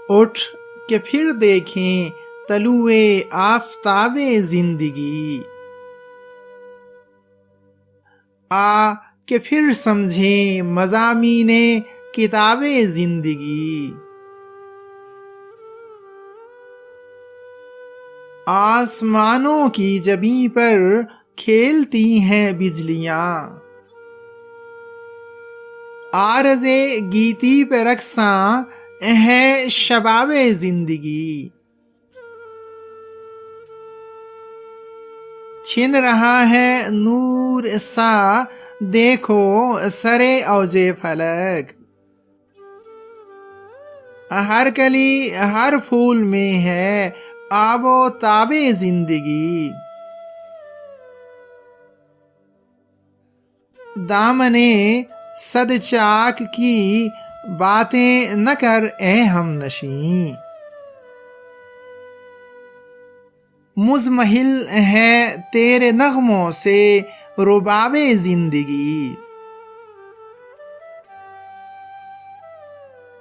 اٹھ کہ پھر دیکھیں طلوع آفتاب زندگی، آ کہ پھر سمجھیں مضامین کتاب زندگی۔ آسمانوں کی جبیں پر کھیلتی ہیں بجلیاں، عارض گیتی پہ رقصاں ہے شباب زندگی۔ چھن رہا ہے نور سا دیکھو سرے اوج فلک، ہر کلی ہر پھول میں ہے آب و تاب زندگی۔ دامنے صد چاک کی باتیں نہ کر اے ہم نشیں، مزمحل ہے تیرے نغموں سے رباب زندگی۔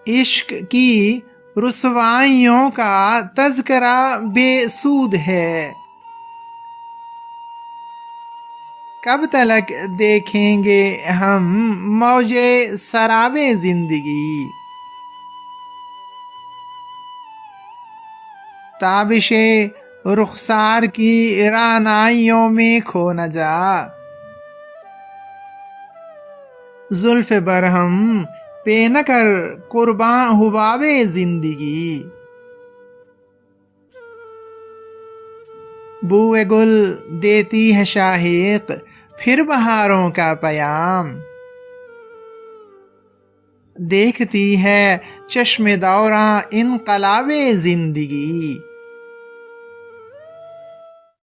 عشق کی رسوائیوں کا تذکرہ بے سود ہے، کب تلک دیکھیں گے ہم موج سراب زندگی۔ تابش رخسار کی رعنائیوں میں کھو نہ جا، زلف برہم پہ نہ کر قرباں حباب زندگی۔ بوئے گل دیتی ہے شاہق پھر بہاروں کا پیام، دیکھتی ہے چشم دوراں انقلاب زندگی۔